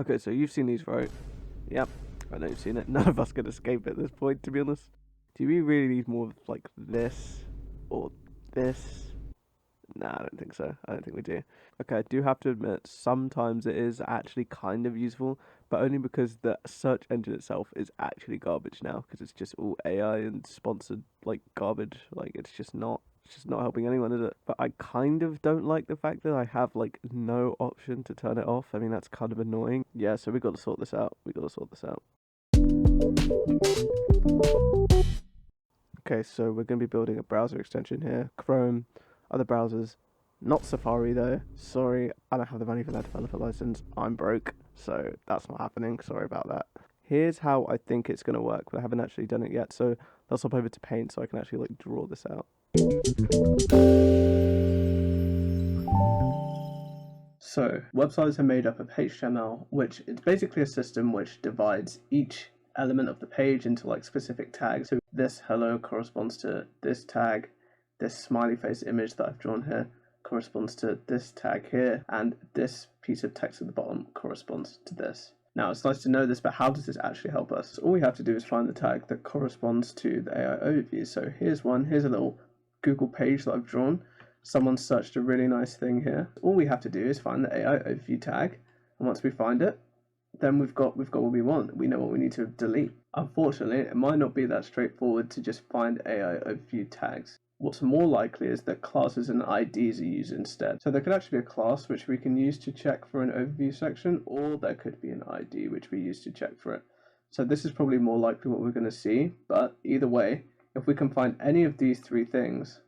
Okay, so you've seen these, right? Yep, I know you've seen it. None of us can escape at this point, to be honest. Do we really need more of, like, this or this? Nah, I don't think so. I don't think we do. Okay, I do have to admit, sometimes it is actually kind of useful, but only because the search engine itself is actually garbage now, because it's just all AI and sponsored, like, garbage. Like, it's just not helping anyone, is it? But I kind of don't like the fact that I have, like, no option to turn it off. I mean, that's kind of annoying. Yeah, so we got to sort this out. We got to sort this out. Okay, so we're going to be building a browser extension here. Chrome, other browsers. Not Safari though. Sorry, I don't have the money for that developer license. I'm broke, so that's not happening. Sorry about that. Here's how I think it's going to work, but I haven't actually done it yet. So let's hop over to Paint so I can actually like draw this out. So websites are made up of HTML, which is basically a system which divides each element of the page into like specific tags. So this hello corresponds to this tag, this smiley face image that I've drawn here corresponds to this tag here, and this piece of text at the bottom corresponds to this. Now it's nice to know this, but how does this actually help us? All we have to do is find the tag that corresponds to the AI overview. So here's one, here's a little Google page that I've drawn. Someone searched a really nice thing here. All we have to do is find the AI overview tag, and once we find it, then we've got what we want. We know what we need to delete. Unfortunately, it might not be that straightforward to just find AI overview tags. What's more likely is that classes and IDs are used instead. So there could actually be a class which we can use to check for an overview section, or there could be an ID which we use to check for it. So this is probably more likely what we're going to see, but either way, if we can find any of these three things,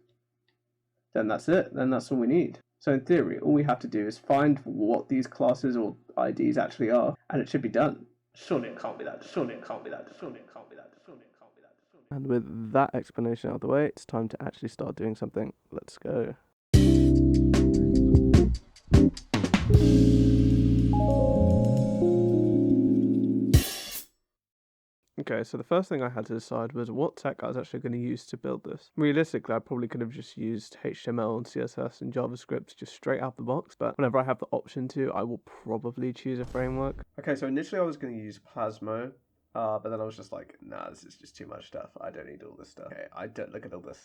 then that's it. Then that's all we need. So in theory, all we have to do is find what these classes or IDs actually are, and it should be done. Surely it can't be that. Surely it can't be that. Surely it can't be that. Surely it can't be that. And with that explanation out of the way, it's time to actually start doing something. Let's go. Okay, so the first thing I had to decide was what tech I was actually going to use to build this. Realistically, I probably could have just used HTML and CSS and JavaScript just straight out the box, but whenever I have the option to, I will probably choose a framework. Okay, so initially I was going to use Plasmo, but then I was just like, nah, this is just too much stuff. I don't need all this stuff. Okay, I don't look at all this.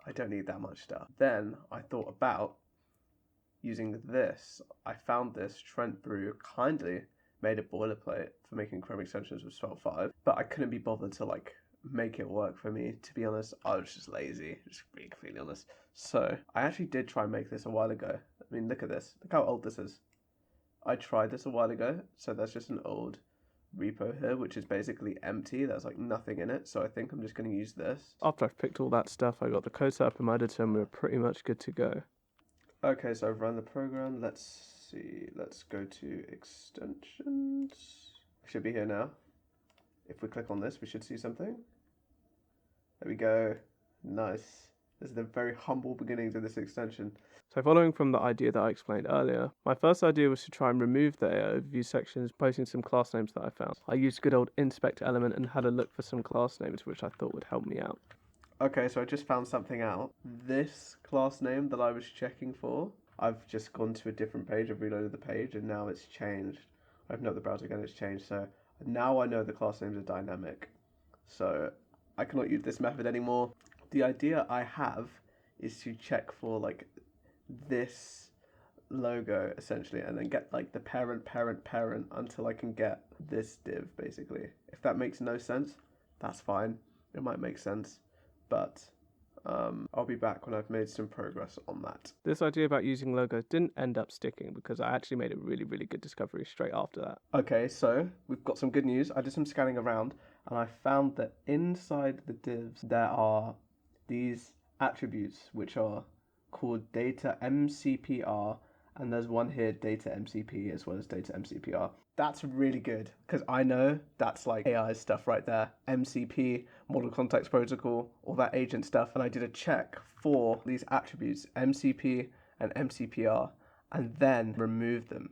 I don't need that much stuff. Then I thought about using this. I found this. Trent Brew kindly made a boilerplate for making Chrome extensions with Svelte 5, but I couldn't be bothered to like make it work for me. To be honest, I was just lazy, just being completely honest. So I actually did try and make this a while ago. I mean, look at this. Look how old this is. I tried this a while ago, so that's just an old repo here, which is basically empty. There's like nothing in it, so I think I'm just going to use this. After I've picked all that stuff, I got the code set up in my editor and we're pretty much good to go. Okay, so I've run the program. Let's see. Let's go to extensions. Should be here now. If we click on this, we should see something. There we go. Nice. This is the very humble beginnings of this extension. So following from the idea that I explained earlier, my first idea was to try and remove the AI overview sections by using some class names that I found. I used good old inspect element and had a look for some class names which I thought would help me out. Okay, so I just found something out. This class name that I was checking for, I've just gone to a different page, I've reloaded the page, and now it's changed. I've opened up the browser again, it's changed, so now I know the class names are dynamic. So I cannot use this method anymore. The idea I have is to check for like this logo essentially, and then get like the parent until I can get this div basically. If that makes no sense, that's fine. It might make sense. But I'll be back when I've made some progress on that. This idea about using logos didn't end up sticking because I actually made a really, really good discovery straight after that. Okay, so we've got some good news. I did some scanning around and I found that inside the divs there are these attributes which are called data MCPR, and there's one here, data MCP, as well as data MCPR. That's really good because I know that's like AI stuff right there. MCP, Model Context Protocol, all that agent stuff. And I did a check for these attributes, MCP and MCPR, and then removed them.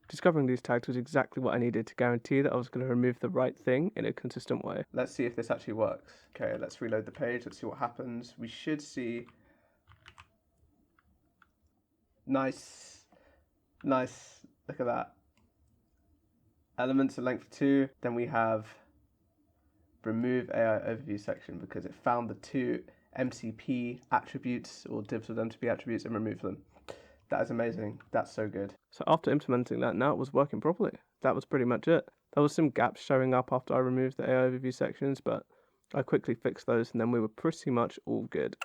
Discovering these tags was exactly what I needed to guarantee that I was going to remove the right thing in a consistent way. Let's see if this actually works. Okay, let's reload the page. Let's see what happens. We should see. Nice. Nice. Look at that. Elements of length 2. Then we have remove AI overview section because it found the two MCP attributes or divs with MCP attributes and removed them. That is amazing. That's so good. So after implementing that, now it was working properly. That was pretty much it. There was some gaps showing up after I removed the AI overview sections, but I quickly fixed those and then we were pretty much all good.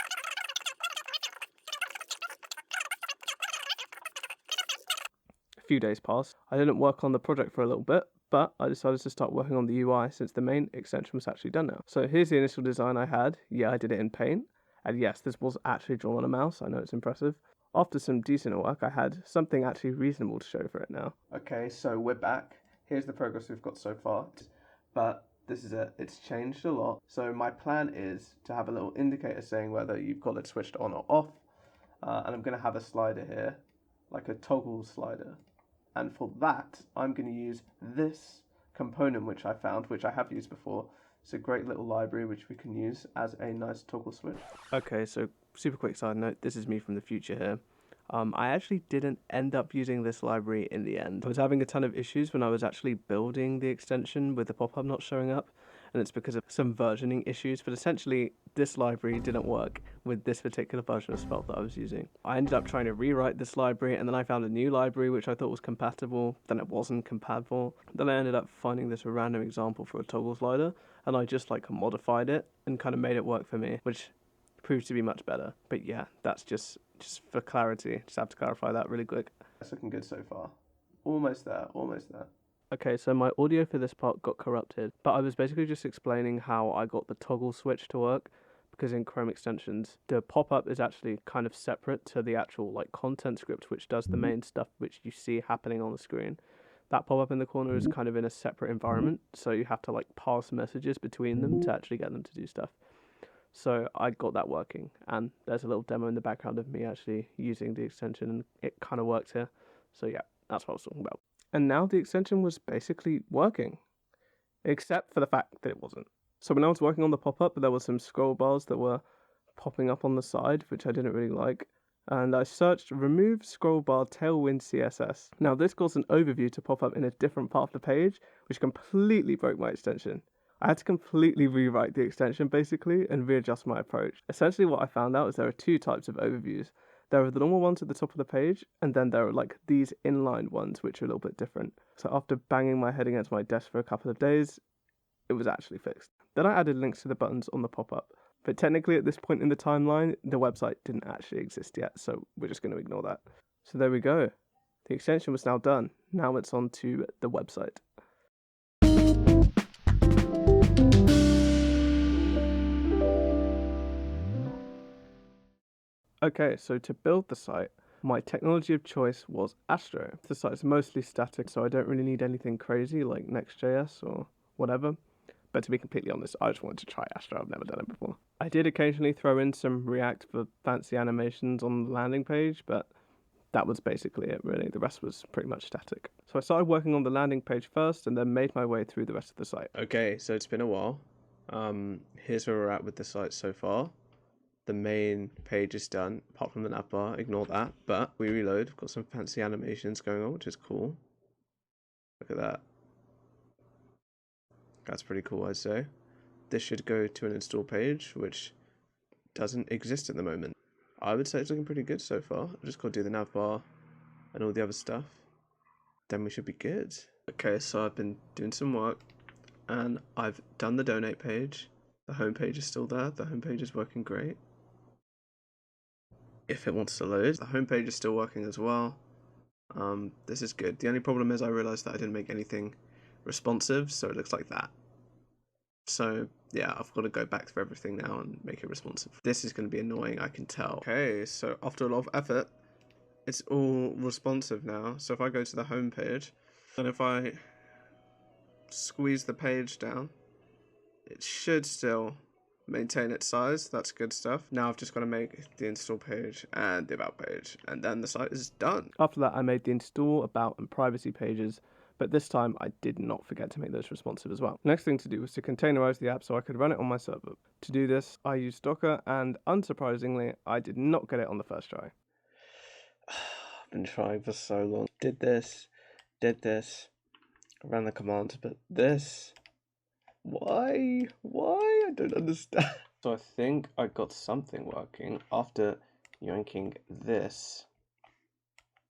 A few days passed. I didn't work on the project for a little bit, but I decided to start working on the UI since the main extension was actually done now. So here's the initial design I had. Yeah, I did it in Paint. And yes, this was actually drawn on a mouse. I know it's impressive. After some decent work, I had something actually reasonable to show for it now. Okay, so we're back. Here's the progress we've got so far. But this is it. It's changed a lot. So my plan is to have a little indicator saying whether you've got it switched on or off. And I'm going to have a slider here, like a toggle slider. And for that, I'm going to use this component which I found, which I have used before. It's a great little library which we can use as a nice toggle switch. Okay, so super quick side note, this is me from the future here. I actually didn't end up using this library in the end. I was having a ton of issues when I was actually building the extension with the pop-up not showing up, and it's because of some versioning issues, but essentially this library didn't work with this particular version of Svelte that I was using. I ended up trying to rewrite this library, and then I found a new library which I thought was compatible, then it wasn't compatible. Then I ended up finding this random example for a toggle slider, and I just like modified it and kind of made it work for me, which proved to be much better. But yeah, that's just for clarity. Just have to clarify that really quick. It's looking good so far. Almost there, almost there. Okay, so my audio for this part got corrupted, but I was basically just explaining how I got the toggle switch to work, because in Chrome extensions, the pop-up is actually kind of separate to the actual like content script, which does the main stuff which you see happening on the screen. That pop-up in the corner is kind of in a separate environment, so you have to like pass messages between them to actually get them to do stuff. So I got that working, and there's a little demo in the background of me actually using the extension, and it kind of worked here. So yeah, that's what I was talking about. And now the extension was basically working, except for the fact that it wasn't. So when I was working on the pop-up, there were some scroll bars that were popping up on the side, which I didn't really like. And I searched remove scroll bar tailwind CSS. Now this caused an overview to pop up in a different part of the page, which completely broke my extension. I had to completely rewrite the extension basically and readjust my approach. Essentially what I found out is there are two types of overviews. There are the normal ones at the top of the page, and then there are like these inlined ones which are a little bit different. So after banging my head against my desk for a couple of days, it was actually fixed. Then I added links to the buttons on the pop-up. But technically at this point in the timeline, the website didn't actually exist yet, so we're just going to ignore that. So there we go. The extension was now done. Now it's on to the website. Okay, so to build the site, my technology of choice was Astro. The site's mostly static, so I don't really need anything crazy like Next.js or whatever. But to be completely honest, I just wanted to try Astro. I've never done it before. I did occasionally throw in some React for fancy animations on the landing page, but that was basically it really. The rest was pretty much static. So I started working on the landing page first and then made my way through the rest of the site. Okay, so it's been a while. Here's where we're at with the site so far. The main page is done, apart from the nav bar, ignore that. But we reload, we've got some fancy animations going on, which is cool. Look at that. That's pretty cool, I'd say. This should go to an install page, which doesn't exist at the moment. I would say it's looking pretty good so far. I've just got to do the nav bar and all the other stuff. Then we should be good. Okay, so I've been doing some work and I've done the donate page. The home page is still there. The home page is working great. If it wants to load, the home page is still working as well. This is good. The only problem is I realized that I didn't make anything responsive, so it looks like that. So yeah, I've got to go back through everything now and make it responsive. This is going to be annoying, I can tell. Okay, so after a lot of effort, it's all responsive now. So if I go to the home page, and if I squeeze the page down, it should still maintain its size. That's good stuff. Now I've just got to make the install page and the about page, and then the site is done. After that, I made the install, about, and privacy pages, but this time I did not forget to make those responsive as well. Next thing to do was to containerize the app so I could run it on my server. To do this, I used Docker, and unsurprisingly, I did not get it on the first try. I've been trying for so long. Did this, I ran the command, but this, why? I don't understand. So I think I got something working after yanking this.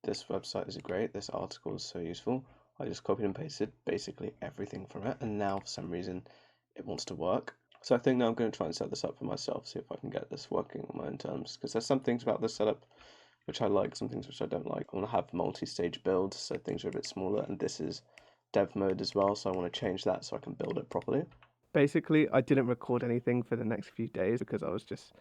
This website is great, this article is so useful. I just copied and pasted basically everything from it, and now for some reason it wants to work. So I think now I'm going to try and set this up for myself, see if I can get this working on my own terms, because there's some things about this setup which I like, some things which I don't like. I want to have multi-stage builds, so things are a bit smaller, and this is dev mode as well, so I want to change that so I can build it properly. Basically, I didn't record anything for the next few days because I was just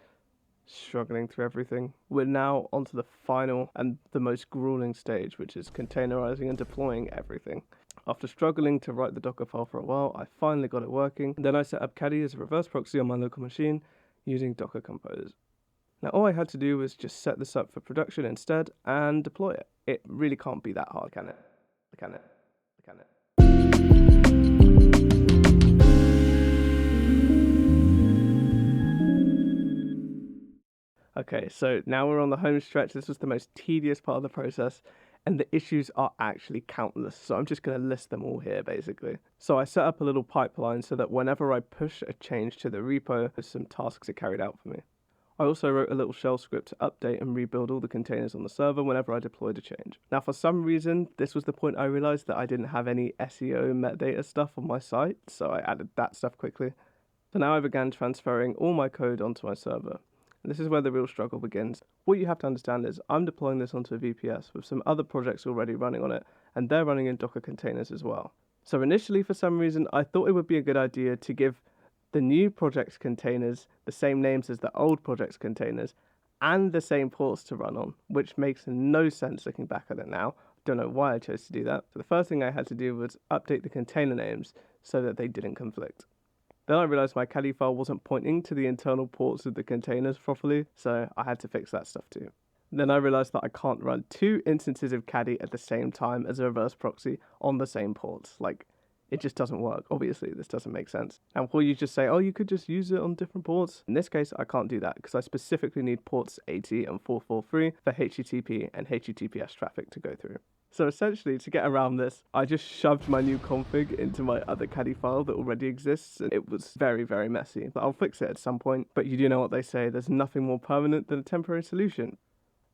struggling through everything. We're now onto the final and the most grueling stage, which is containerizing and deploying everything. After struggling to write the Docker file for a while, I finally got it working. Then I set up Caddy as a reverse proxy on my local machine using Docker Compose. Now all I had to do was just set this up for production instead and deploy it. It really can't be that hard, can it? Can it? Can it? Okay, so now we're on the home stretch. This was the most tedious part of the process, and the issues are actually countless. So I'm just going to list them all here, basically. So I set up a little pipeline so that whenever I push a change to the repo, some tasks are carried out for me. I also wrote a little shell script to update and rebuild all the containers on the server whenever I deployed a change. Now, for some reason, this was the point I realized that I didn't have any SEO metadata stuff on my site, so I added that stuff quickly. So now I began transferring all my code onto my server. And this is where the real struggle begins. What you have to understand is I'm deploying this onto a VPS with some other projects already running on it, and they're running in Docker containers as well. So initially, for some reason, I thought it would be a good idea to give the new project's containers the same names as the old project's containers and the same ports to run on, which makes no sense looking back at it now. Don't know why I chose to do that. So the first thing I had to do was update the container names so that they didn't conflict. Then I realized my Caddy file wasn't pointing to the internal ports of the containers properly, so I had to fix that stuff too. Then I realized that I can't run two instances of Caddy at the same time as a reverse proxy on the same ports. Like, it just doesn't work. Obviously, this doesn't make sense. And will you just say, oh, you could just use it on different ports? In this case, I can't do that because I specifically need ports 80 and 443 for HTTP and HTTPS traffic to go through. So essentially, to get around this, I just shoved my new config into my other Caddy file that already exists, and it was very, very messy. But I'll fix it at some point. But you do know what they say, there's nothing more permanent than a temporary solution.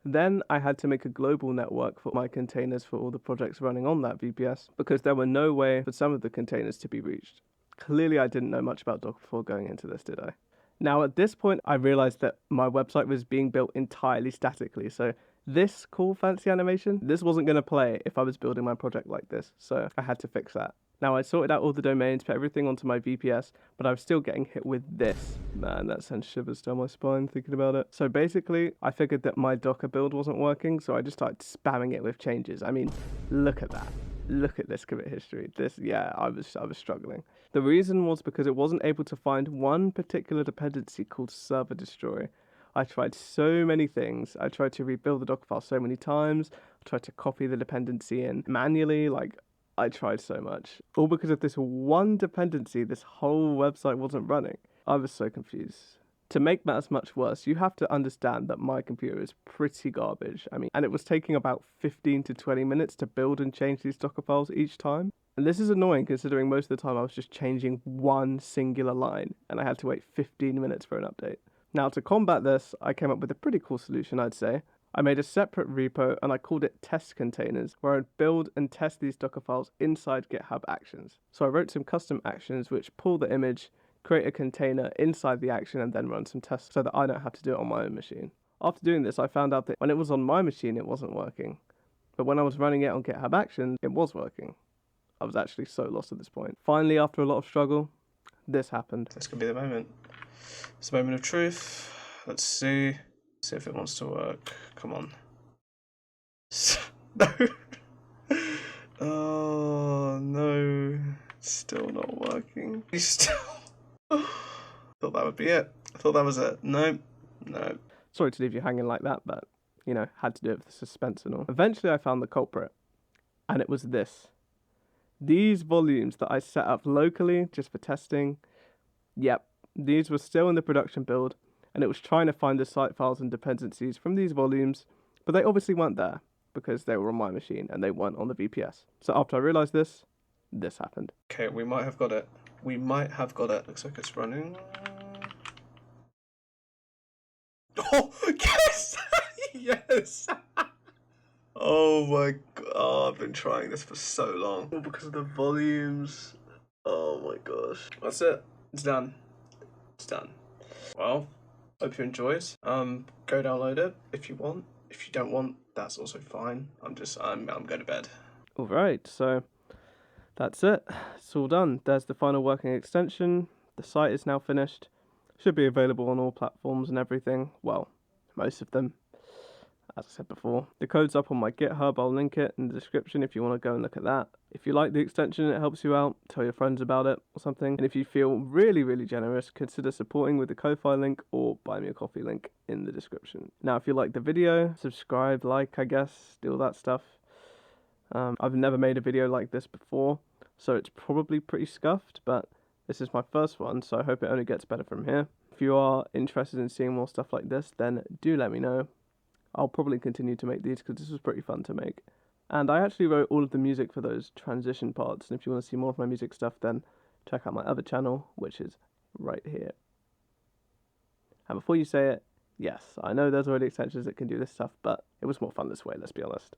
Then I had to make a global network for my containers for all the projects running on that VPS, because there were no way for some of the containers to be reached. Clearly, I didn't know much about Docker before going into this, did I? Now, at this point, I realized that my website was being built entirely statically, so this cool fancy animation, this wasn't going to play if I was building my project like this, so I had to fix that. Now I sorted out all the domains, put everything onto my VPS, but I was still getting hit with this. Man, that sends shivers down my spine thinking about it. So basically, I figured that my Docker build wasn't working, so I just started spamming it with changes. I mean, look at that. Look at this commit history. I was struggling. The reason was because it wasn't able to find one particular dependency called server destroy. I tried so many things. I tried to rebuild the Docker file so many times. I tried to copy the dependency in manually. I tried so much. All because of this one dependency, this whole website wasn't running. I was so confused. To make matters much worse, you have to understand that my computer is pretty garbage. And it was taking about 15 to 20 minutes to build and change these Docker files each time. And this is annoying considering most of the time I was just changing one singular line and I had to wait 15 minutes for an update. Now, to combat this, I came up with a pretty cool solution, I'd say. I made a separate repo and I called it test containers, where I'd build and test these Docker files inside GitHub Actions. So I wrote some custom actions which pull the image, create a container inside the action, and then run some tests so that I don't have to do it on my own machine. After doing this, I found out that when it was on my machine, it wasn't working. But when I was running it on GitHub Actions, it was working. I was actually so lost at this point. Finally, after a lot of struggle, this happened. This could be the moment. It's the moment of truth. Let's see. See if it wants to work. Come on. No. Oh no. It's still not working. He's still. Thought that would be it. I thought that was it. No. Sorry to leave you hanging like that, but had to do it for the suspense and all. Eventually I found the culprit. And it was this. These volumes that I set up locally just for testing. Yep. These were still in the production build, and it was trying to find the site files and dependencies from these volumes, but they obviously weren't there because they were on my machine and they weren't on the VPS. So after I realized this, this happened. Okay, we might have got it. We might have got it. Looks like it's running. Oh, yes! Yes! Oh my god, I've been trying this for so long. All because of the volumes. Oh my gosh. That's it. It's done. It's done. Well, hope you enjoyed. Go download it if you want. If you don't want, that's also fine. I'm going to bed. Alright, so that's it. It's all done. There's the final working extension. The site is now finished. Should be available on all platforms and everything. Well, most of them. As I said before, the code's up on my GitHub. I'll link it in the description if you want to go and look at that. If you like the extension, it helps you out, tell your friends about it or something. And if you feel really, really generous, consider supporting with the Ko-Fi link or buy me a coffee link in the description. Now, if you like the video, subscribe, like, I guess, do all that stuff. I've never made a video like this before, so it's probably pretty scuffed, but this is my first one, so I hope it only gets better from here. If you are interested in seeing more stuff like this, then do let me know. I'll probably continue to make these because this was pretty fun to make. And I actually wrote all of the music for those transition parts, and if you want to see more of my music stuff, then check out my other channel, which is right here. And before you say it, yes, I know there's already extensions that can do this stuff, but it was more fun this way, let's be honest.